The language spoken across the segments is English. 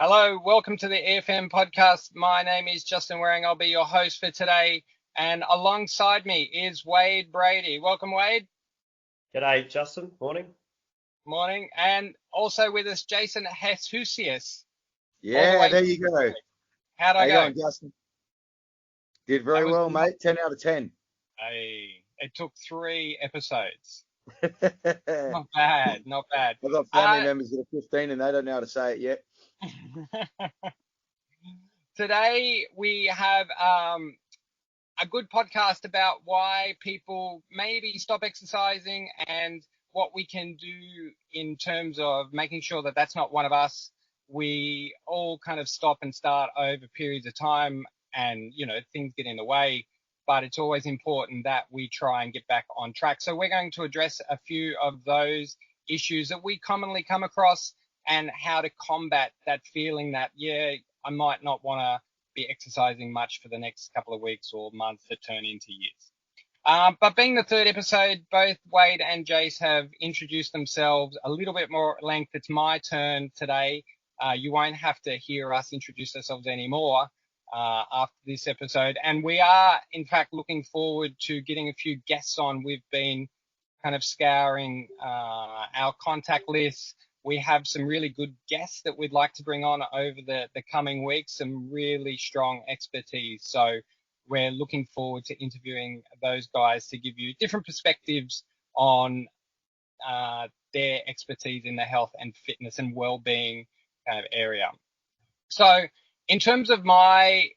Hello, welcome to the EFM podcast. My name is Justin Waring. I'll be your host for today. And alongside me is Wade Brady. Welcome, Wade. G'day, Justin. Morning. Morning. And also with us, Jason Heshusius, all the Yeah, way there from you go. Italy. How'd How I you go? going, Justin? Did That very was well, not mate. 10 out of 10. it took 3 episodes. I've Not bad, not bad. got family Uh, members that are 15 and they don't know how to say it yet. Today we have a good podcast about why people maybe stop exercising and what we can do in terms of making sure that that's not one of us. We all kind of stop and start over periods of time and, things get in the way, but it's always important that we try and get back on track. So we're going to address a few of those issues that we commonly come across and how to combat that feeling that, yeah, I might not want to be exercising much for the next couple of weeks or months that turn into years. But being the third episode, both Wade and Jace have introduced themselves a little bit more at length. It's my turn today. You won't have to hear us introduce ourselves anymore after this episode. And we are, in fact, looking forward to getting a few guests on. We've been kind of scouring our contact list. We have some really good guests that we'd like to bring on over the coming weeks, some really strong expertise. So we're looking forward to interviewing those guys to give you different perspectives on their expertise in the health and fitness and well-being kind of area. So in terms of my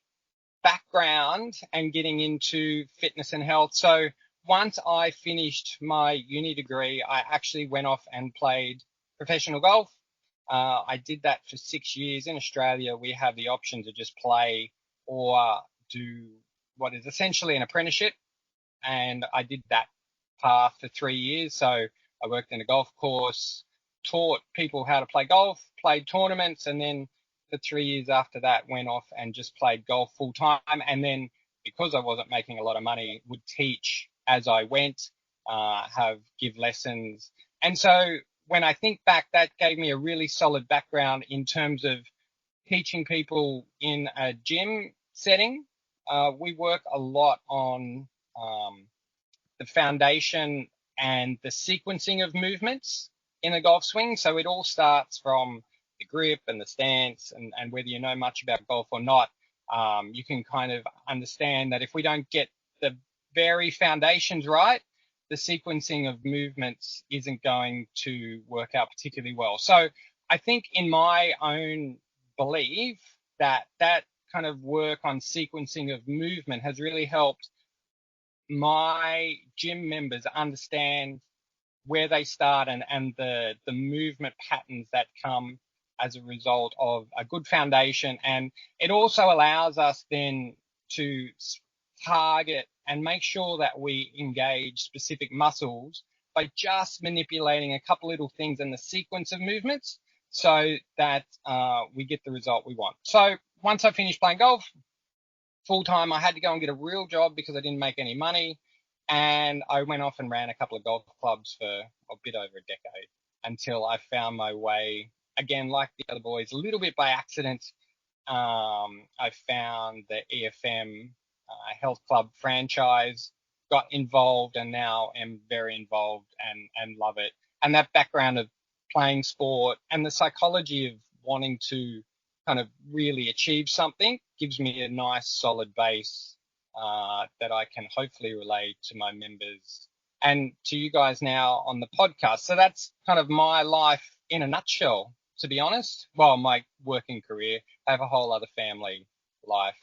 background and getting into fitness and health, so once I finished my uni degree, I actually went off and played professional golf. I did that for 6 years. In Australia, we have the option to just play or do what is essentially an apprenticeship. And I did that path for 3 years. So I worked in a golf course, taught people how to play golf, played tournaments, and then for 3 years after that went off and just played golf full time. And then because I wasn't making a lot of money, would teach as I went, give lessons. And so when I think back, that gave me a really solid background in terms of teaching people in a gym setting. We work a lot on the foundation and the sequencing of movements in a golf swing. So it all starts from the grip and the stance, and whether you know much about golf or not, you can kind of understand that if we don't get the very foundations right, the sequencing of movements isn't going to work out particularly well. So I think in my own belief that kind of work on sequencing of movement has really helped my gym members understand where they start and the movement patterns that come as a result of a good foundation. And it also allows us then to target and make sure that we engage specific muscles by just manipulating a couple little things in the sequence of movements so that we get the result we want. So once I finished playing golf full time, I had to go and get a real job because I didn't make any money. And I went off and ran a couple of golf clubs for a bit over a decade until I found my way, again, like the other boys, a little bit by accident. I found the EFM Health Club franchise, got involved, and now am very involved and love it. And that background of playing sport and the psychology of wanting to kind of really achieve something gives me a nice solid base that I can hopefully relay to my members and to you guys now on the podcast. So that's kind of my life in a nutshell, to be honest. Well, my working career. I have a whole other family life,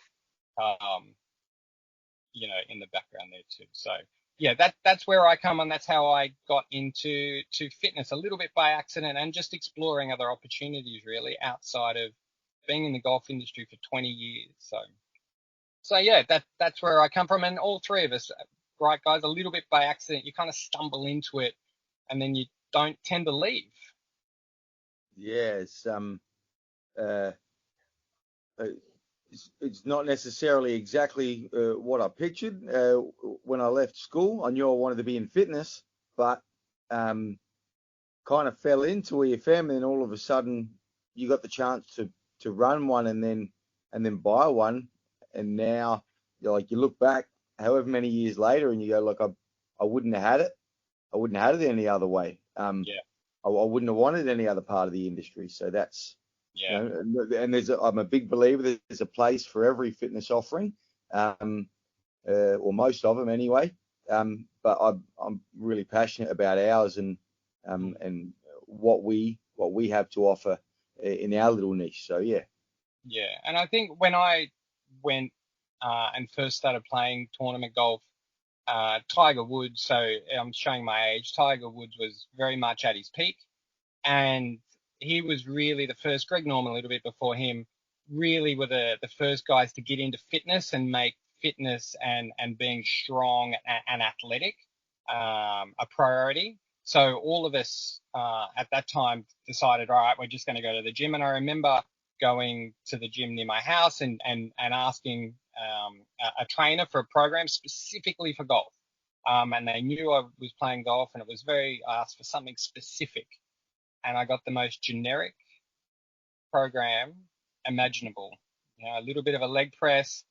in the background there too. So yeah, that's where I come and that's how I got into fitness a little bit by accident and just exploring other opportunities really outside of being in the golf industry for 20 years. So yeah, that's where I come from, and all three of us, right, guys, a little bit by accident. You kind of stumble into it, and then you don't tend to leave. Yeah, uh, uh, it's not necessarily exactly what I pictured when I left school. I knew I wanted to be in fitness, but kind of fell into EFM, and then all of a sudden you got the chance to to run one and then buy one, and now you look back however many years later and you go, look, I wouldn't have had it. I wouldn't have had it any other way. Yeah. I wouldn't have wanted any other part of the industry. So that's, Yeah. and I'm a big believer that there's a place for every fitness offering, or most of them anyway. But I'm really passionate about ours and what we have to offer in our little niche. So yeah. Yeah. And I think when I went and first started playing tournament golf, Tiger Woods, so I'm showing my age, Tiger Woods was very much at his peak, and he was really the first, Greg Norman a little bit before him, really were the first guys to get into fitness and make fitness and being strong and athletic a priority. So all of us at that time decided, all right, we're just going to go to the gym. And I remember going to the gym near my house and asking a trainer for a program specifically for golf. And they knew I was playing golf, and I asked for something specific, and I got the most generic program imaginable. A little bit of a leg press.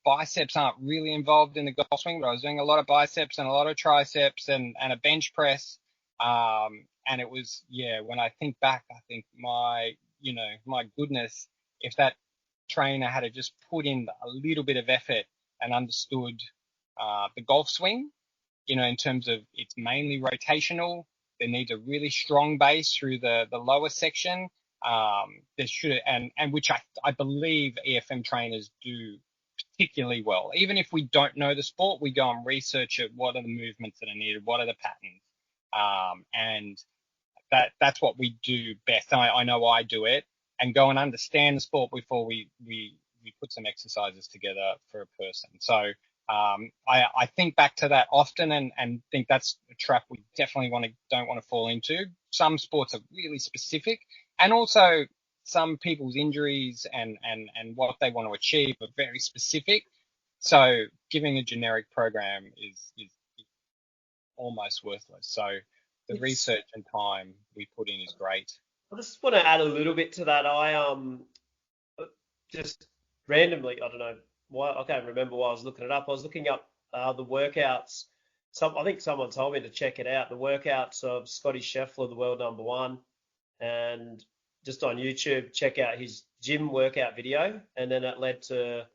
Biceps aren't really involved in the golf swing, but I was doing a lot of biceps and a lot of triceps and a bench press. And it was, when I think back, I think my goodness, if that trainer had just put in a little bit of effort and understood the golf swing, in terms of it's mainly rotational. There needs a really strong base through the lower section. There should, and which I believe EFM trainers do particularly well. Even if we don't know the sport, we go and research it. What are the movements that are needed? What are the patterns? And that's what we do best. I know I do it, and go and understand the sport before we put some exercises together for a person. So I think back to that often and think that's a trap we definitely don't want to fall into. Some sports are really specific, and also some people's injuries and what they want to achieve are very specific. So giving a generic program is almost worthless. So the research and time we put in is great. I just want to add a little bit to that. I just randomly, I don't know why, I can't remember why I was looking it up. I was looking up the workouts. I think someone told me to check it out. The workouts of Scotty Scheffler, the world number one, and just on YouTube, check out his gym workout video, and then it led to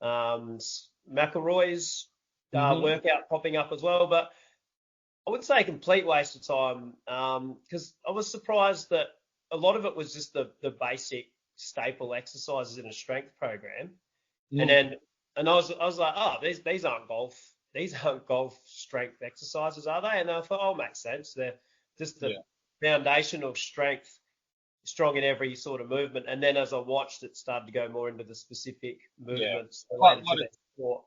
McIlroy's workout popping up as well. But I would say a complete waste of time because I was surprised that a lot of it was just the basic staple exercises in a strength program. And I was like, oh, these aren't golf strength exercises, are they? And I thought, oh, makes sense. They're just the foundational strength, strong in every sort of movement. And then as I watched, it started to go more into the specific movements related to that sport.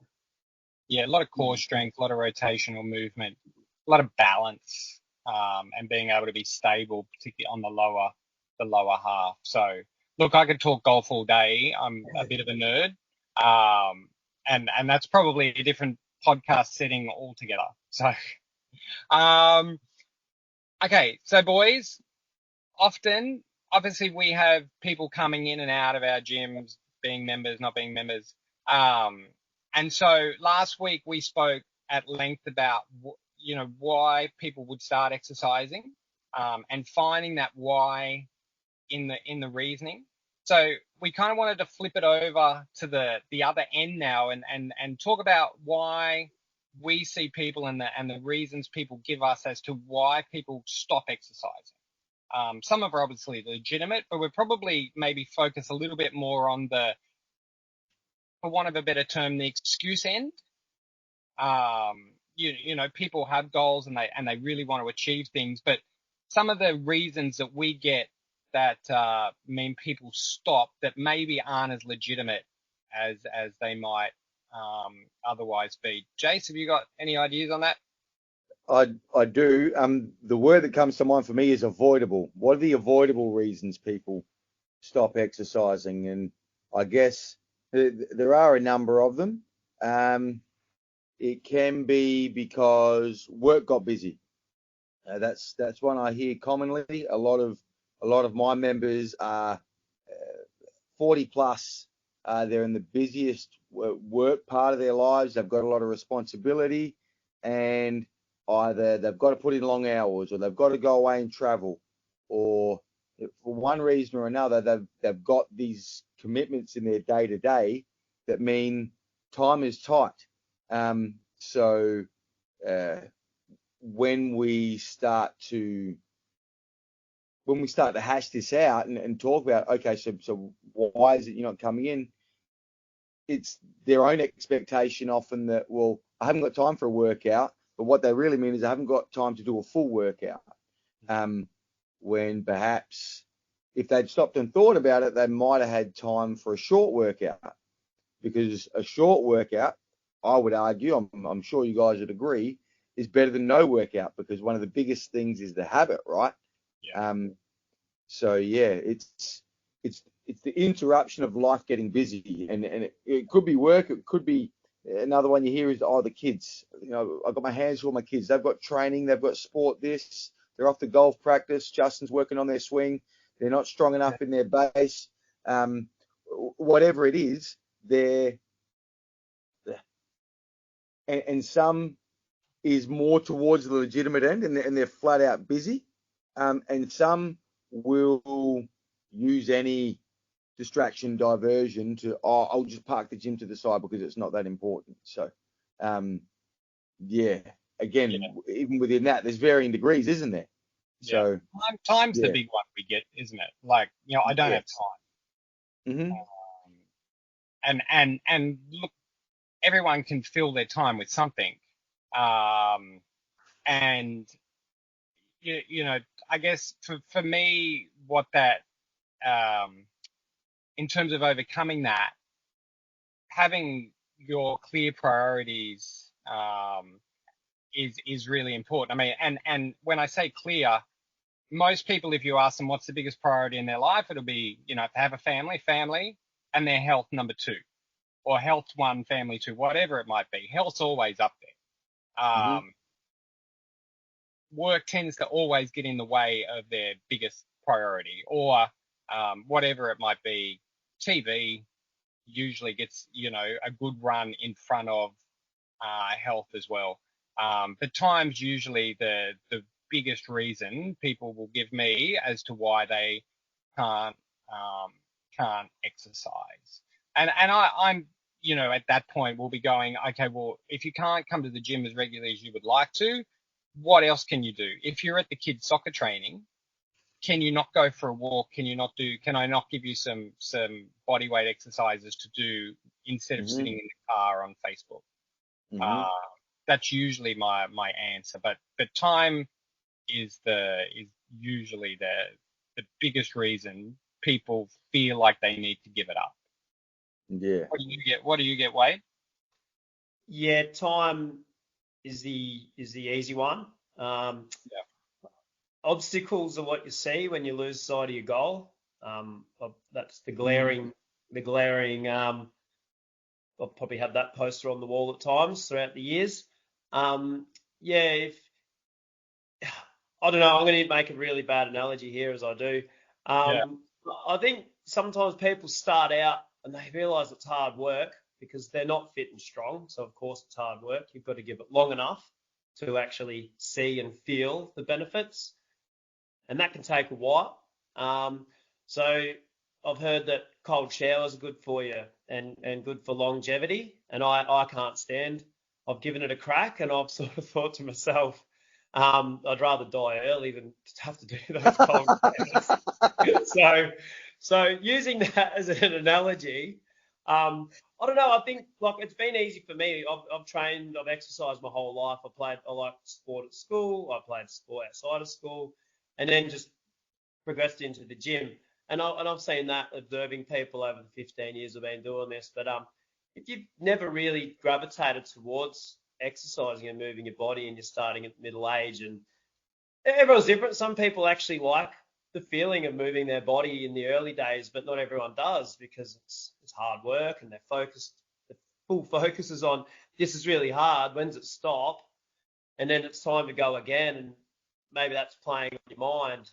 Yeah, a lot of core strength, a lot of rotational movement, a lot of balance, and being able to be stable, particularly on the lower half. So, look, I could talk golf all day. I'm a bit of a nerd, and that's probably a different podcast setting altogether. So, okay, so boys, obviously we have people coming in and out of our gyms, being members, not being members. And so last week we spoke at length about, why people would start exercising, and finding that why in the reasoning. So we kind of wanted to flip it over to the other end now and talk about why we see people and the reasons people give us as to why people stop exercising. Some of are obviously legitimate, but we'll probably maybe focus a little bit more on for want of a better term, the excuse end. People have goals and they really want to achieve things, but some of the reasons that we get that mean people stop that maybe aren't as legitimate as they might otherwise be. Jace, have you got any ideas on that? I do. The word that comes to mind for me is avoidable. What are the avoidable reasons people stop exercising? And I guess there are a number of them. It can be because work got busy. That's one I hear commonly. A lot of my members are 40 plus. They're in the busiest work part of their lives. They've got a lot of responsibility, and either they've got to put in long hours, or they've got to go away and travel, or for one reason or another, they've got these commitments in their day to day that mean time is tight. So when we start to hash this out and talk about, okay, so why is it you're not coming in? It's their own expectation often that, well, I haven't got time for a workout, but what they really mean is I haven't got time to do a full workout. When perhaps if they'd stopped and thought about it, they might have had time for a short workout, because a short workout, I would argue, I'm sure you guys would agree, is better than no workout, because one of the biggest things is the habit, right? Yeah. So yeah, it's the interruption of life getting busy, and it could be work, it could be another one you hear is, oh, the kids. You know, I've got my hands full with my kids. They've got training, they've got sport. They're off to golf practice. Justin's working on their swing. They're not strong enough in their base. Whatever it is, and some is more towards the legitimate end, and they're flat out busy. And some will use any distraction, diversion to, oh, I'll just park the gym to the side because it's not that important. So, yeah, again, even within that, there's varying degrees, isn't there? So time's the big one we get, isn't it? Like, you know, I don't have time. Mm-hmm. And look, everyone can fill their time with something. And you know, I guess for me, what that in terms of overcoming that, having your clear priorities is really important. I mean, and when I say clear, most people, if you ask them what's the biggest priority in their life, it'll be, you know, if they have a family, and their health number 2, or health 1, family 2, whatever it might be. Health's always up there. Work tends to always get in the way of their biggest priority, or whatever it might be. TV usually gets, you know, a good run in front of health as well. But time's usually the biggest reason people will give me as to why they can't exercise. And I'm, you know, at that point we'll be going, okay, well, if you can't come to the gym as regularly as you would like to, what else can you do? If you're at the kids' soccer training, can you not go for a walk? Can I not give you some body weight exercises to do instead of sitting in the car on Facebook? That's usually my answer. But time is usually the biggest reason people feel like they need to give it up. Yeah. What do you get, Wade? Yeah, time is the easy one. Obstacles are what you see when you lose sight of your goal. That's the glaring. I'll probably have that poster on the wall at times throughout the years. If I don't know, I'm going to make a really bad analogy here as I do. I think sometimes people start out and they realise it's hard work because they're not fit and strong. So of course it's hard work. You've got to give it long enough to actually see and feel the benefits. And that can take a while. So I've heard that cold showers are good for you and good for longevity. And I can't stand. I've given it a crack, and I've sort of thought to myself, I'd rather die early than have to do those cold showers. So using that as an analogy, I don't know. I think like it's been easy for me. I've exercised my whole life. I liked sport at school. I played sport outside of school, and then just progressed into the gym. And I've seen that observing people over the 15 years I've been doing this. But if you've never really gravitated towards exercising and moving your body, and you're starting at middle age, and everyone's different. Some people actually like the feeling of moving their body in the early days, but not everyone does because it's hard work and they're focused. The full focus is on this is really hard. When's it stop? And then it's time to go again, and maybe that's playing on your mind.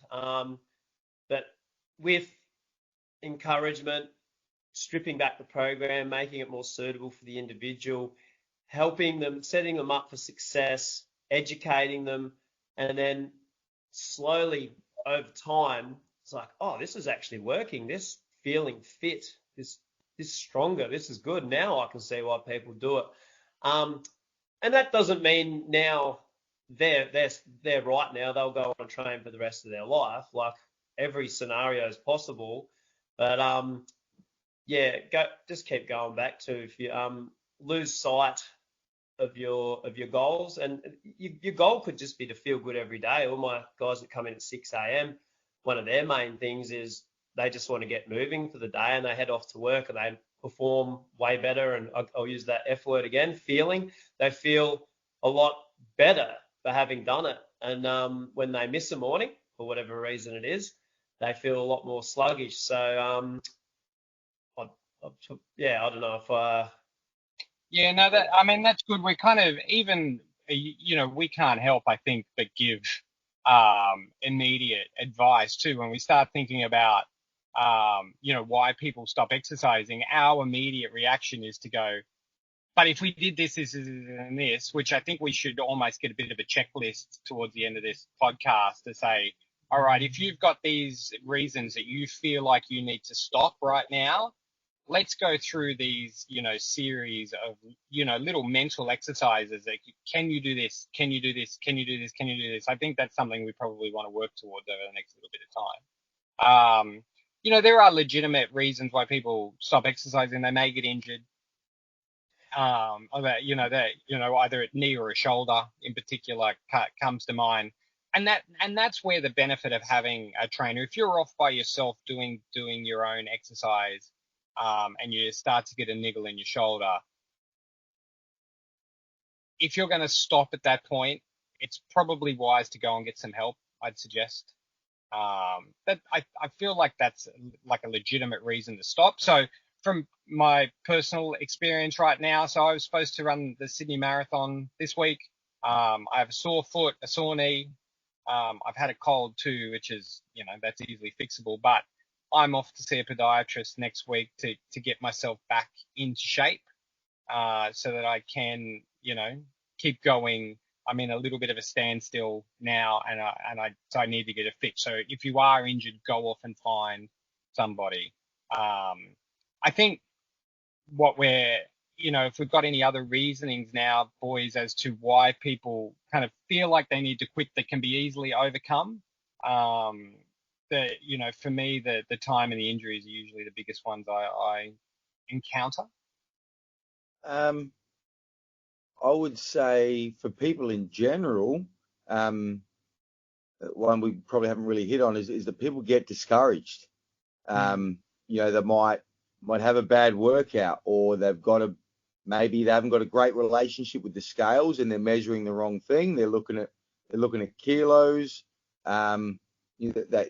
But with encouragement stripping back the program, making it more suitable for the individual, helping them, setting them up for success, educating them, and then slowly over time, it's like, oh, this is actually working. This feeling fit, this stronger, this is good. Now I can see why people do it. And that doesn't mean now they're right now. They'll go on and train for the rest of their life. Like every scenario is possible, but just keep going back to if you lose sight of your goals, and your goal could just be to feel good every day. All my guys that come in at 6 a.m., one of their main things is they just want to get moving for the day, and they head off to work and they perform way better. And I'll use that F word again, feeling. They feel a lot better for having done it. And when they miss a morning, for whatever reason it is, they feel a lot more sluggish. So, I don't know if Yeah, no, that's good. We kind of even, we can't help, I think, but give immediate advice too. When we start thinking about, why people stop exercising, our immediate reaction is to go, but if we did this, and this, which I think we should almost get a bit of a checklist towards the end of this podcast to say, all right, if you've got these reasons that you feel like you need to stop right now, let's go through these, series of, little mental exercises. Like, can you do this? Can you do this? Can you do this? Can you do this? I think that's something we probably want to work towards over the next little bit of time. There are legitimate reasons why people stop exercising. They may get injured. Either a knee or a shoulder in particular comes to mind. And that's where the benefit of having a trainer, if you're off by yourself doing your own exercise, and you start to get a niggle in your shoulder, if you're going to stop at that point, it's probably wise to go and get some help, I'd suggest. That I feel like that's like a legitimate reason to stop. So from my personal experience right now, so I was supposed to run the Sydney Marathon this week. I have a sore foot, a sore knee. I've had a cold too, which is, that's easily fixable, but I'm off to see a podiatrist next week to get myself back into shape, so that I can, keep going. I'm in a little bit of a standstill now, so I need to get it fixed. So if you are injured, go off and find somebody. I think if we've got any other reasonings now, boys, as to why people kind of feel like they need to quit that can be easily overcome. For me, the time and the injuries are usually the biggest ones I encounter. I would say for people in general, one we probably haven't really hit on is that people get discouraged. They might have a bad workout, or maybe they haven't got a great relationship with the scales and they're measuring the wrong thing. They're looking at kilos. They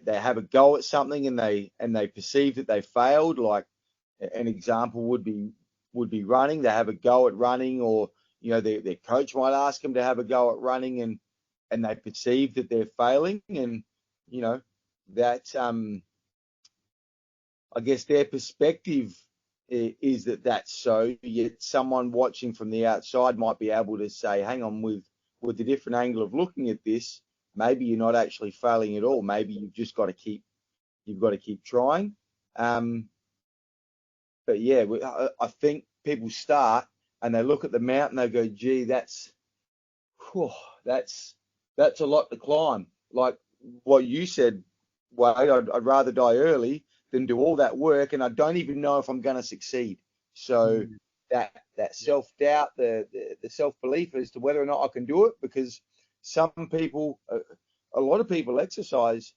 have a go at something and they perceive that they failed. Like an example would be running. They have a go at running, or their coach might ask them to have a go at running, and they perceive that they're failing, and that I guess their perspective is that that's so. Yet someone watching from the outside might be able to say, hang on, with a different angle of looking at this, maybe you're not actually failing at all. Maybe you've just got to keep trying. But yeah, I think people start and they look at the mountain, they go, gee, that's a lot to climb. Like what you said, Wade, I'd rather die early than do all that work, and I don't even know if I'm going to succeed. So that self-doubt, the self-belief as to whether or not I can do it, because some people, a lot of people exercise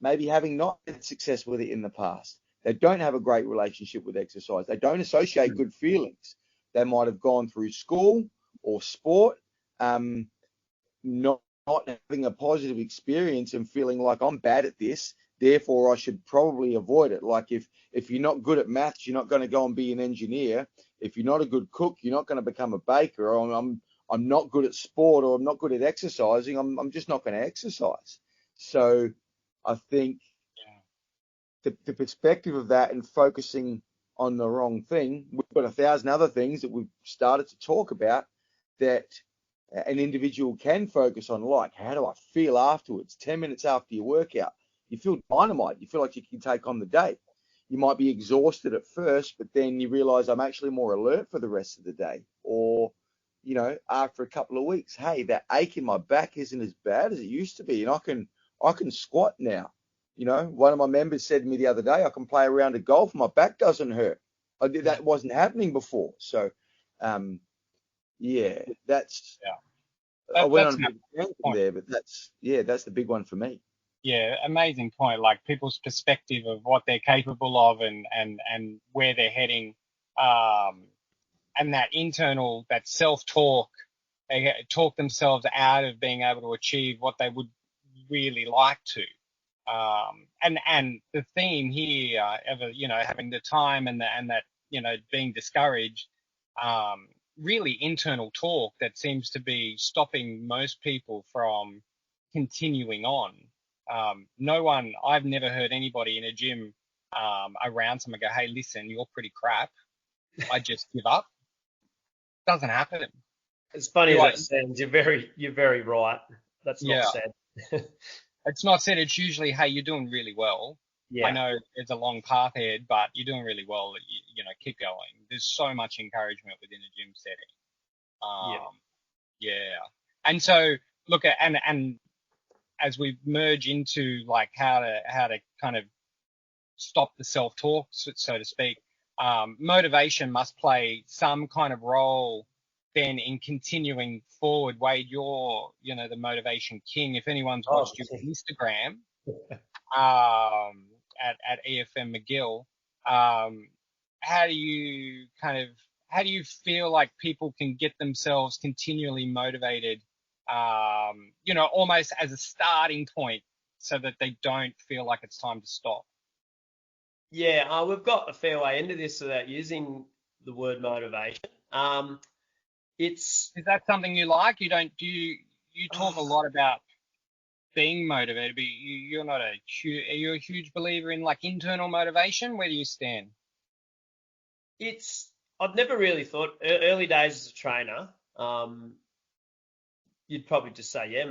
maybe having not had success with it in the past. They don't have a great relationship with exercise. They don't associate good feelings. They might have gone through school or sport, not having a positive experience and feeling like I'm bad at this, therefore I should probably avoid it. Like if you're not good at maths, you're not going to go and be an engineer. If you're not a good cook, you're not going to become a baker. Or I'm not good at sport, or I'm not good at exercising. I'm just not going to exercise. So I think the perspective of that and focusing on the wrong thing, we've got 1,000 other things that we've started to talk about that an individual can focus on, like how do I feel afterwards? 10 minutes after your workout, you feel dynamite. You feel like you can take on the day. You might be exhausted at first, but then you realize I'm actually more alert for the rest of the day. Or, after a couple of weeks, hey, that ache in my back isn't as bad as it used to be, and I can squat now. One of my members said to me the other day, I can play a round of golf, my back doesn't hurt. That wasn't happening before. So, yeah, that's. Yeah. I went That's on a an bit of a tangent point. there, but that's the big one for me. Yeah, amazing point. Like people's perspective of what they're capable of and where they're heading, and that self-talk, they talk themselves out of being able to achieve what they would really like to. And the theme here, having the time and that, being discouraged, really internal talk that seems to be stopping most people from continuing on. I've never heard anybody in a gym, around someone go, hey, listen, you're pretty crap. I just give up. Doesn't happen. As funny as that sounds, you're very right. That's not Yeah. said. It's not said. It's usually, hey, you're doing really well. Yeah. I know it's a long path ahead, but you're doing really well. Keep going. There's so much encouragement within a gym setting. Yeah. And so look at, and as we merge into like how to kind of stop the self-talk, so to speak, motivation must play some kind of role then in continuing forward. Wade, you're, the motivation king. If anyone's watched your Instagram, at EFM McGill, how do you feel like people can get themselves continually motivated, almost as a starting point so that they don't feel like it's time to stop? Yeah, we've got a fair way into this without using the word motivation. Is that something you like? You talk a lot about being motivated, but you're not are you a huge believer in like internal motivation? Where do you stand? I've never really thought early days as a trainer. You'd probably just say, yeah,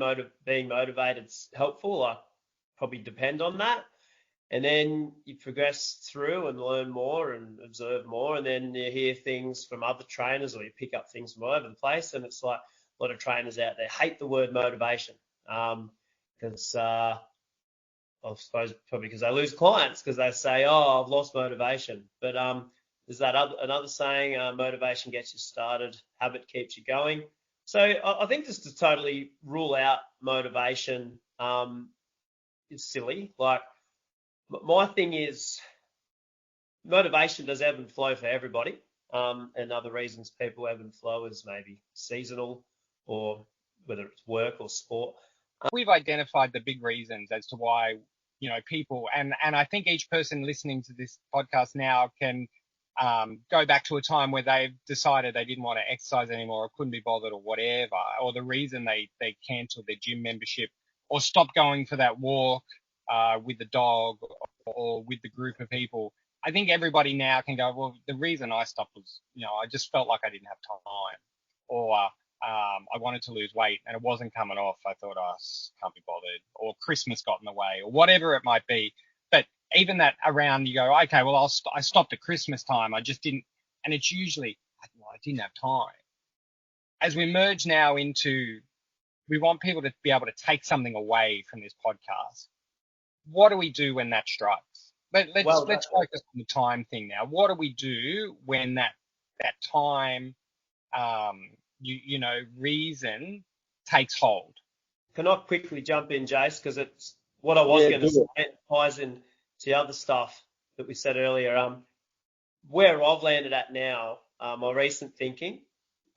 being motivated's helpful. I probably depend on that. And then you progress through and learn more and observe more, and then you hear things from other trainers or you pick up things from all over the place. And it's like a lot of trainers out there hate the word motivation, because I suppose probably because they lose clients because they say, oh, I've lost motivation. But there's another saying, motivation gets you started, habit keeps you going. So I think just to totally rule out motivation is silly. Like, my thing is, motivation does ebb and flow for everybody, and other reasons people ebb and flow is maybe seasonal, or whether it's work or sport. We've identified the big reasons as to why, people, and I think each person listening to this podcast now can go back to a time where they've decided they didn't want to exercise anymore or couldn't be bothered or whatever, or the reason they cancelled their gym membership or stopped going for that walk with the dog or with the group of people. I think everybody now can go, well, the reason I stopped was, I just felt like I didn't have time, or I wanted to lose weight and it wasn't coming off. I thought, I can't be bothered, or Christmas got in the way, or whatever it might be. But even that around, you go, okay, well, I stopped at Christmas time. I just didn't, and it's usually, I didn't have time. As we merge now into, we want people to be able to take something away from this podcast. What do we do when that strikes? Let's focus on the time thing now. What do we do when that time, reason takes hold? Can I quickly jump in, Jace? Because it's what I was going to say. It ties in to the other stuff that we said earlier. Where I've landed at now, my recent thinking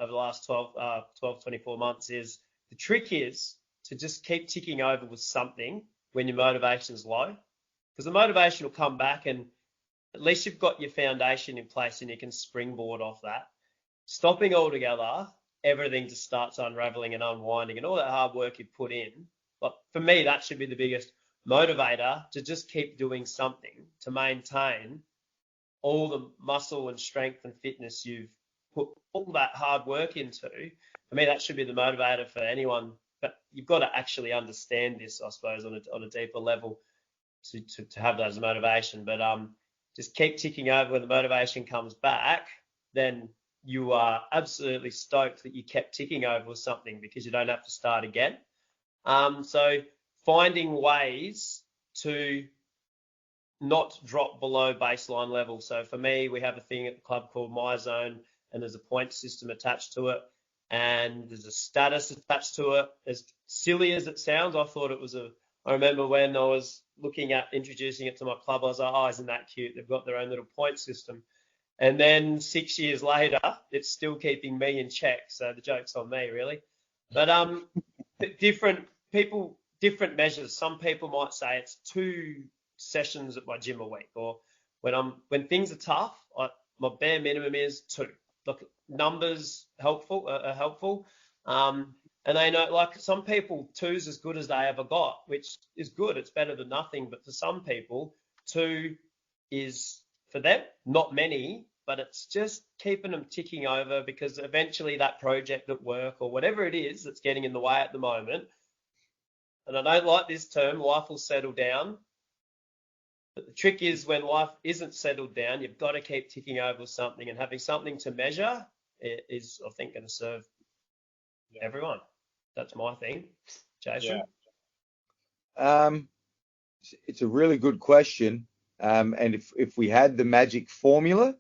over the last 24 months is, the trick is to just keep ticking over with something when your motivation is low, because the motivation will come back, and at least you've got your foundation in place and you can springboard off that. Stopping altogether, everything just starts unraveling and unwinding, and all that hard work you put in. But for me, that should be the biggest motivator, to just keep doing something to maintain all the muscle and strength and fitness you've put all that hard work into, for me, that should be the motivator for anyone. But you've got to actually understand this, I suppose, on a deeper level to have that as a motivation. But just keep ticking over. When the motivation comes back, then you are absolutely stoked that you kept ticking over with something, because you don't have to start again. So finding ways to not drop below baseline level. So for me, we have a thing at the club called My Zone, and there's a point system attached to it, and there's a status attached to it. As silly as it sounds, I remember when I was looking at introducing it to my club, I was like, oh, isn't that cute? They've got their own little point system. And then 6 years later, it's still keeping me in check. So the joke's on me, really. But different measures. Some people might say it's 2 sessions at my gym a week, or when things are tough, my bare minimum is 2. Look, numbers are helpful. And they know, like, some people, 2's as good as they ever got, which is good. It's better than nothing. But for some people, 2 is, for them, not many, but it's just keeping them ticking over, because eventually that project at work or whatever it is that's getting in the way at the moment, and I don't like this term, life will settle down. But the trick is, when life isn't settled down, you've got to keep ticking over something, and having something to measure is, I think, going to serve everyone. That's my thing. Jason? It's a really good question. And if we had the magic formula,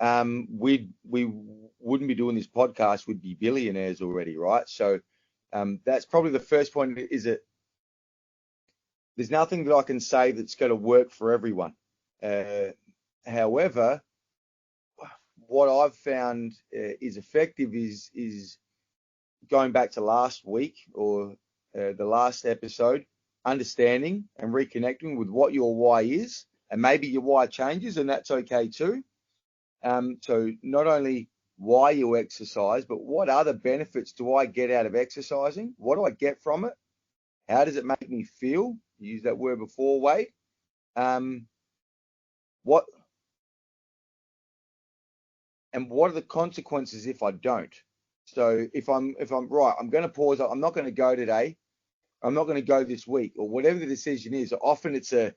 we wouldn't be doing this podcast. We'd be billionaires already, right? So that's probably the first point, is that there's nothing that I can say that's going to work for everyone. However, what I've found is effective is going back to last week, or the last episode, understanding and reconnecting with what your why is, and maybe your why changes, and that's okay too. So not only why you exercise, but what other benefits do I get out of exercising? What do I get from it? How does it make me feel? You used that word before, Wade. What are the consequences if I don't? So if I'm right, I'm going to pause. I'm not going to go today. I'm not going to go this week, or whatever the decision is. Often it's a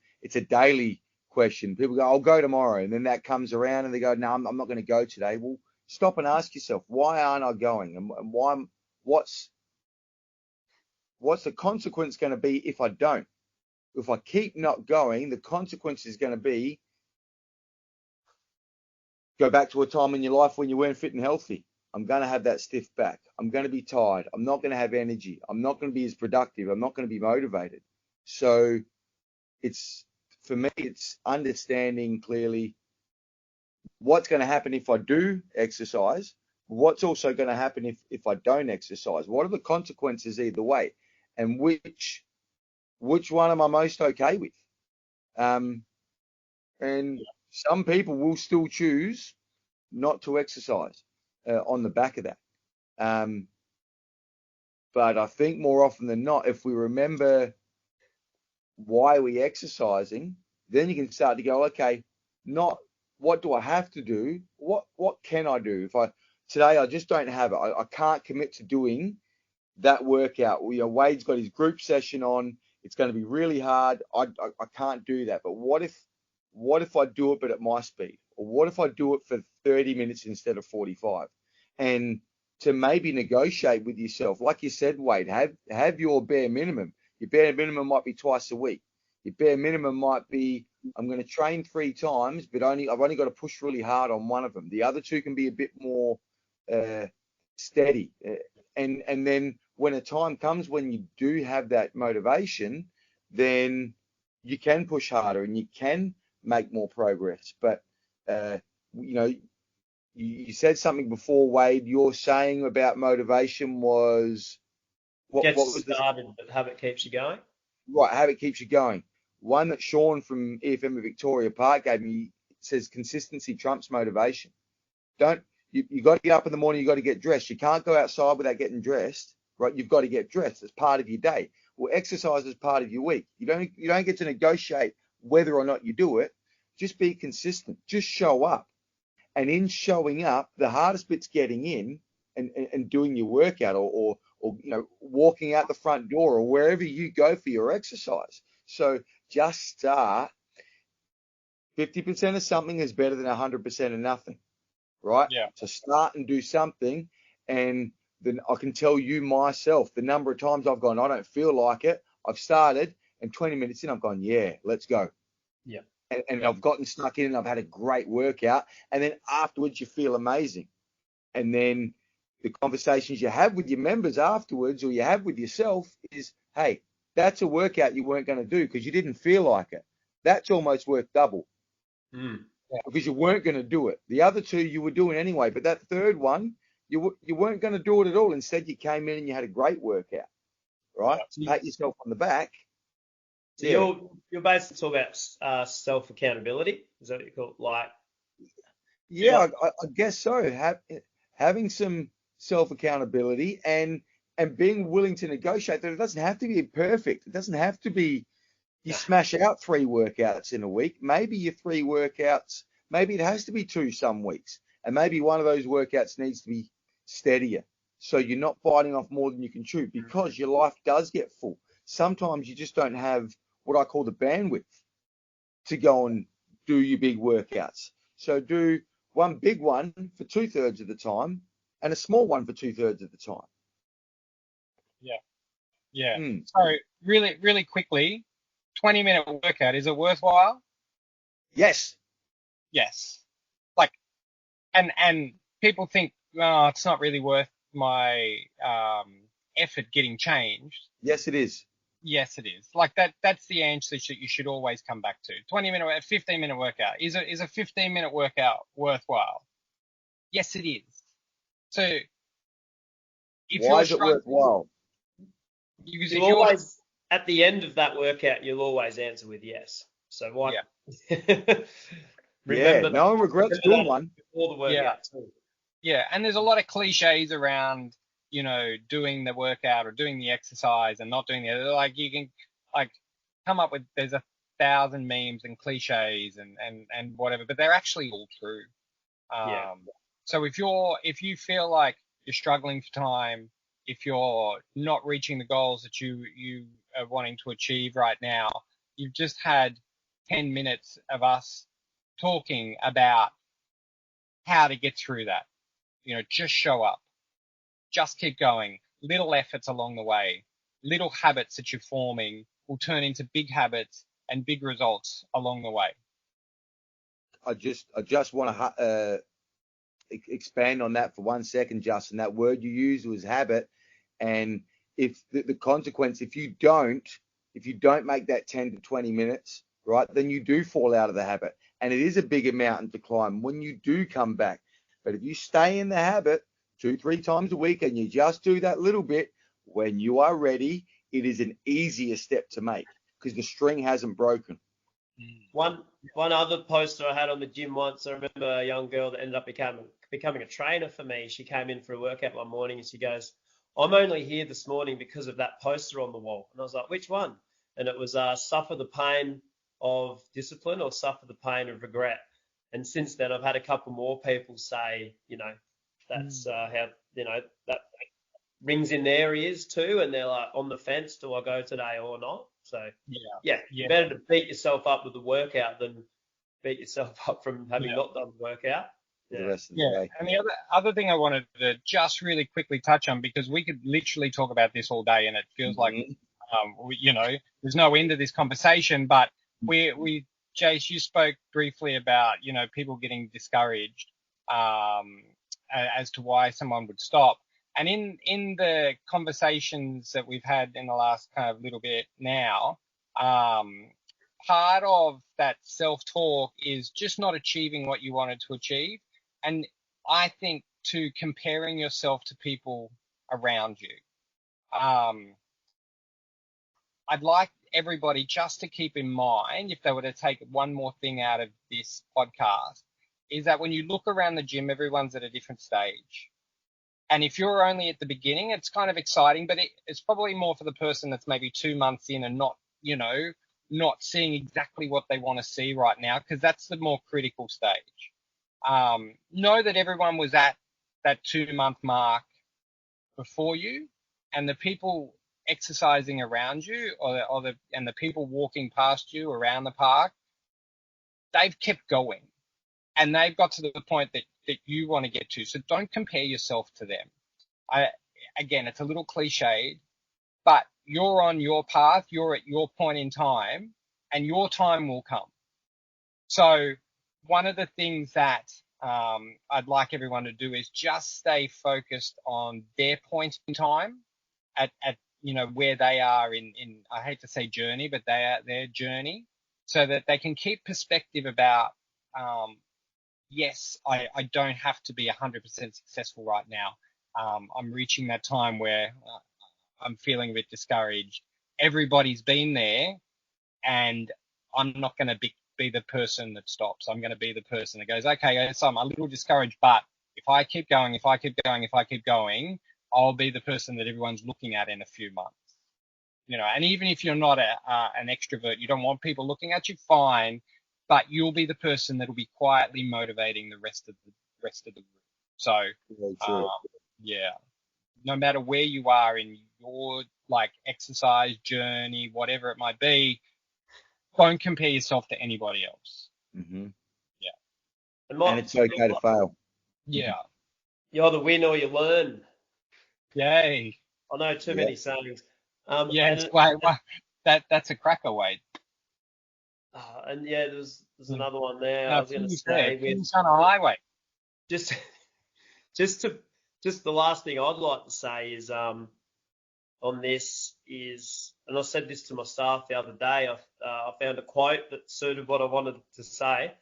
daily question. People go, I'll go tomorrow, and then that comes around and they go, no, I'm not going to go today. Well, stop and ask yourself, why aren't I going? And what's the consequence going to be if I don't? If I keep not going, the consequence is going to be, go back to a time in your life when you weren't fit and healthy. I'm going to have that stiff back. I'm going to be tired. I'm not going to have energy. I'm not going to be as productive. I'm not going to be motivated. So for me, it's understanding clearly what's going to happen if I do exercise. What's also going to happen if I don't exercise? What are the consequences either way? And which one am I most okay with? And some people will still choose not to exercise on the back of that. But I think more often than not, if we remember why we're exercising, then you can start to go, okay, not what do I have to do? What can I do? Today I just don't have it. I can't commit to doing that workout. Wade's got his group session on. It's going to be really hard. I can't do that. But what if I do it, but at my speed? Or what if I do it for 30 minutes instead of 45? And to maybe negotiate with yourself, like you said, Wade, have your bare minimum. Your bare minimum might be twice a week. Your bare minimum might be, I'm going to train 3 times, but I've only got to push really hard on one of them. The other 2 can be a bit more steady. And then when a time comes when you do have that motivation, then you can push harder and you can make more progress. But you said something before, Wade. Your saying about motivation was what was started, but habit keeps you going. Right, habit keeps you going. One that Sean from EFM of Victoria Park gave me says consistency trumps motivation. You got to get up in the morning, you got to get dressed. You can't go outside without getting dressed, right? You've got to get dressed. It's part of your day. Well, exercise is part of your week. You don't get to negotiate whether or not you do it. just be consistent. Just show up. And in showing up, the hardest bit's getting in and doing your workout or walking out the front door or wherever you go for your exercise. So just start. 50% of something is better than 100% of nothing, right? Yeah. So start and do something, and then I can tell you myself the number of times I've gone, I don't feel like it. I've started, and 20 minutes in, I've gone, yeah, let's go. Yeah. And I've gotten stuck in, and I've had a great workout, and then afterwards you feel amazing. And then the conversations you have with your members afterwards, or you have with yourself, is, hey, that's a workout you weren't going to do because you didn't feel like it. That's almost worth double. Because you weren't going to do it. The other two you were doing anyway, but that third one, you weren't going to do it at all. Instead, you came in and you had a great workout, right? Yeah. Pat yourself on the back. So you're basically talking about self accountability. Is that what you call it? Like, Yeah, I guess so. Having some self accountability and being willing to negotiate that it doesn't have to be perfect. It doesn't have to be you smash out 3 workouts in a week. Maybe your 3 workouts, maybe it has to be 2 some weeks. And maybe one of those workouts needs to be steadier. So you're not biting off more than you can chew because your life does get full. Sometimes you just don't have what I call the bandwidth to go and do your big workouts. So do one big one for 2/3 of the time and a small one for 2/3 of the time. Yeah. So really, really quickly, 20-minute workout, is it worthwhile? Yes. Yes. Like, and people think, oh, it's not really worth my effort getting changed. Yes, it is. Yes, it is. Like that's the answer that you should always come back to. 15-minute workout. Is a 15-minute workout worthwhile? Yes, it is. So if Why you're is it worthwhile? Because you'll always, at the end of that workout, you'll always answer with yes. So why? Yeah. Remember no one regrets doing one. Before the workout too. Yeah, and there's a lot of cliches around, doing the workout or doing the exercise and not doing the other. Like you can come up with, there's 1,000 memes and cliches and whatever, but they're actually all true. So if you feel like you're struggling for time, if you're not reaching the goals that you are wanting to achieve right now, you've just had 10 minutes of us talking about how to get through that. Just show up, just keep going. Little efforts along the way, little habits that you're forming will turn into big habits and big results along the way. I just want to expand on that for 1 second, Justin. That word you used was habit, and if the consequence, if you don't make that 10 to 20 minutes, right, then you do fall out of the habit, and it is a bigger mountain to climb when you do come back. But if you stay in the habit 2-3 times a week and you just do that little bit, when you are ready, it is an easier step to make because the string hasn't broken. One other poster I had on the gym once, I remember a young girl that ended up becoming a trainer for me. She came in for a workout one morning and she goes, I'm only here this morning because of that poster on the wall. And I was like, which one? And it was suffer the pain of discipline or suffer the pain of regret. And since then, I've had a couple more people say, that's how, that rings in their ears too. And they're like on the fence, do I go today or not? So better to beat yourself up with the workout than beat yourself up from having not done the workout. The rest of the day. And the other thing I wanted to just really quickly touch on, because we could literally talk about this all day, and it feels like there's no end to this conversation. But Jace, you spoke briefly about people getting discouraged as to why someone would stop. And in the conversations that we've had in the last kind of little bit now, part of that self-talk is just not achieving what you wanted to achieve. And I think to comparing yourself to people around you. I'd like everybody just to keep in mind, if they were to take one more thing out of this podcast, is that when you look around the gym, everyone's at a different stage. And if you're only at the beginning, it's kind of exciting, but it's probably more for the person that's maybe 2 months in and not, not seeing exactly what they want to see right now, because that's the more critical stage. Know that everyone was at that 2-month mark before you, and the people exercising around you, and the people walking past you around the park, they've kept going, and they've got to the point that you want to get to. So don't compare yourself to them. Again, it's a little cliched, but you're on your path, you're at your point in time, and your time will come. So one of the things that I'd like everyone to do is just stay focused on their point in time at where they are in I hate to say journey, but their journey, so that they can keep perspective about yes, I don't have to be 100% successful right now. I'm reaching that time where I'm feeling a bit discouraged. Everybody's been there, and I'm not going to be the person that stops. I'm going to be the person that goes, okay, so I'm a little discouraged, but if I keep going, I'll be the person that everyone's looking at in a few months. And even if you're not an extrovert, you don't want people looking at you, fine, but you'll be the person that'll be quietly motivating the rest of the group. So, yeah, no matter where you are in your exercise journey, whatever it might be, don't compare yourself to anybody else. Mm-hmm. Yeah. And it's okay to fail. Yeah. You either win or you learn. Yay. I know too many sayings. That's a cracker, Wade. And yeah, there's another one there. No, I was going to say finish on a highway. Just the last thing I'd like to say is on this is, and I said this to my staff the other day. I found a quote that suited what I wanted to say.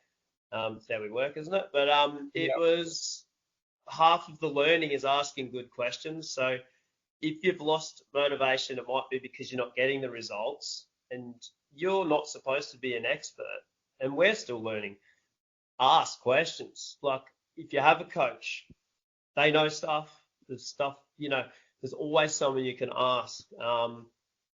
It's how we work, isn't it? But it was, half of the learning is asking good questions. So if you've lost motivation, it might be because you're not getting the results, and you're not supposed to be an expert, and we're still learning. Ask questions. Like, if you have a coach, they know stuff. There's stuff, there's always someone you can ask.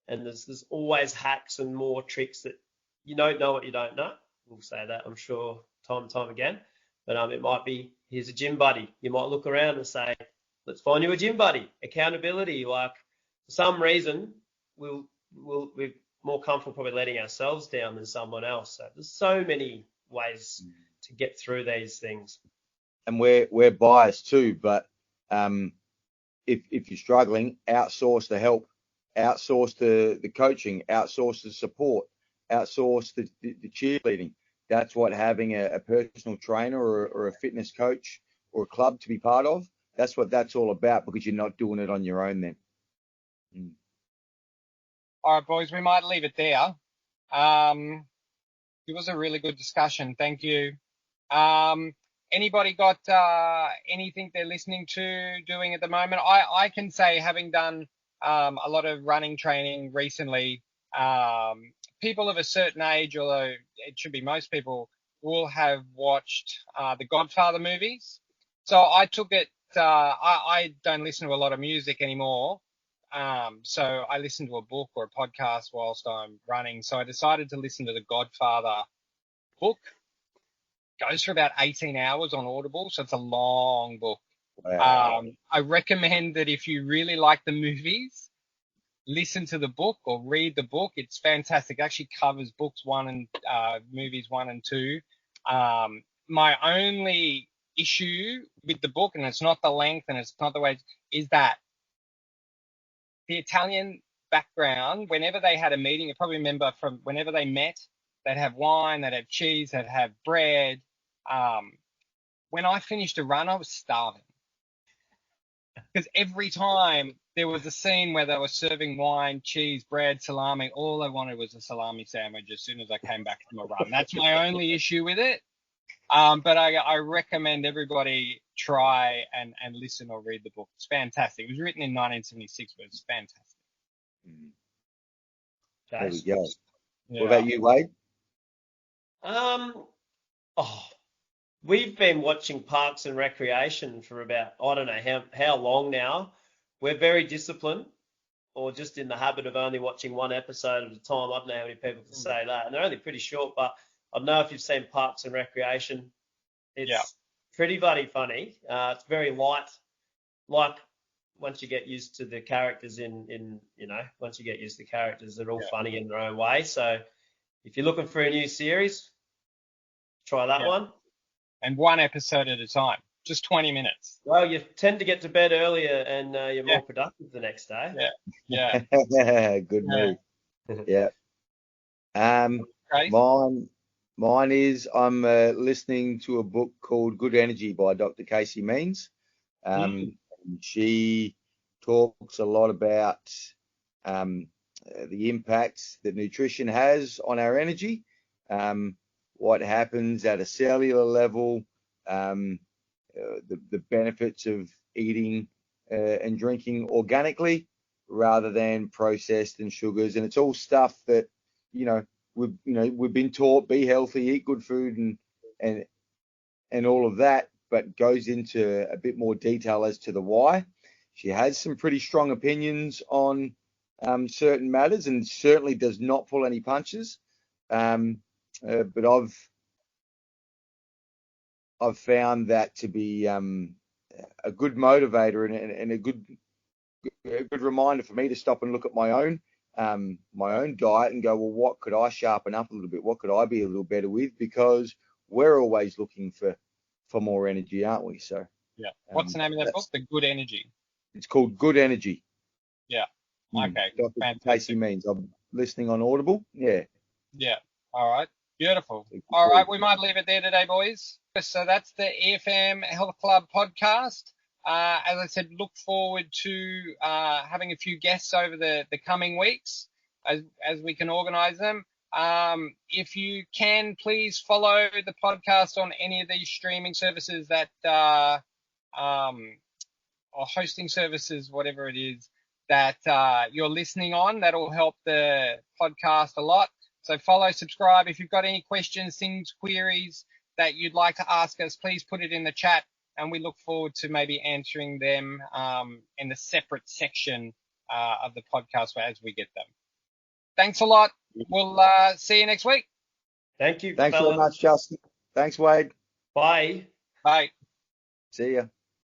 And there's always hacks and more tricks that you don't know what you don't know. We'll say that, I'm sure, time and time again. But it might be, here's a gym buddy. You might look around and say, let's find you a gym buddy. Accountability, for some reason, we're more comfortable probably letting ourselves down than someone else. So there's so many ways to get through these things. And we're biased too, but if you're struggling, outsource the help, outsource the coaching, outsource the support, outsource the cheerleading. That's what having a personal trainer or a fitness coach or a club to be part of, that's what that's all about, because you're not doing it on your own then. All right, boys, we might leave it there. It was a really good discussion. Thank you. Anybody got anything they're listening to, doing at the moment? I can say, having done a lot of running training recently, people of a certain age, although it should be most people, will have watched the Godfather movies. So I took it, I don't listen to a lot of music anymore. So I listen to a book or a podcast whilst I'm running. So I decided to listen to the Godfather book. Goes for about 18 hours on Audible, so it's a long book. Wow. I recommend that if you really like the movies, listen to the book or read the book. It's fantastic. It actually covers books movies 1 and 2. My only issue with the book, and it's not the length and it's not the way, is that the Italian background, whenever they had a meeting, you probably remember from whenever they met, they'd have wine, they'd have cheese, they'd have bread. When I finished a run, I was starving, because every time there was a scene where they were serving wine, cheese, bread, salami, all I wanted was a salami sandwich as soon as I came back from a run. That's my only issue with it. But I recommend everybody try and listen or read the book. It's fantastic. It was written in 1976, but it's fantastic. There we go. Yeah. What about you, Wade? We've been watching Parks and Recreation for about, I don't know how long now. We're very disciplined. or just in the habit of only watching one episode at a time. I don't know how many people can say that. And they're only pretty short, but I don't know if you've seen Parks and Recreation. It's pretty bloody funny. It's very light, like once you get used to the characters once you get used to the characters, they're all funny in their own way. So if you're looking for a new series, try that one. And one episode at a time, just 20 minutes. Well, you tend to get to bed earlier and you're more productive the next day. Yeah. Good move. Yeah. Great. Mine is I'm listening to a book called Good Energy by Dr. Casey Means. She talks a lot about the impacts that nutrition has on our energy, what happens at a cellular level, the benefits of eating and drinking organically rather than processed and sugars. And it's all stuff that, we've been taught, be healthy, eat good food and all of that, but goes into a bit more detail as to the why. She has some pretty strong opinions on certain matters and certainly does not pull any punches. But I've found that to be a good motivator and a good reminder for me to stop and look at my own diet and go, well, what could I sharpen up a little bit? What could I be a little better with? Because we're always looking for more energy, aren't we? So what's the name of that book? The Good Energy. It's called Good Energy. Yeah. Okay. Dr. Casey Means. I'm listening on Audible. Yeah. All right. Beautiful. All right. We might leave it there today, boys. So that's the EFM Health Club podcast. As I said, look forward to having a few guests over the coming weeks as we can organize them. If you can, please follow the podcast on any of these streaming services that or hosting services, whatever it is that you're listening on. That'll help the podcast a lot. So follow, subscribe. If you've got any questions, things, queries that you'd like to ask us, please put it in the chat, and we look forward to maybe answering them in the separate section of the podcast as we get them. Thanks a lot. We'll see you next week. Thank you. Thanks very much, Justin. Thanks, Wade. Bye. Bye. See ya.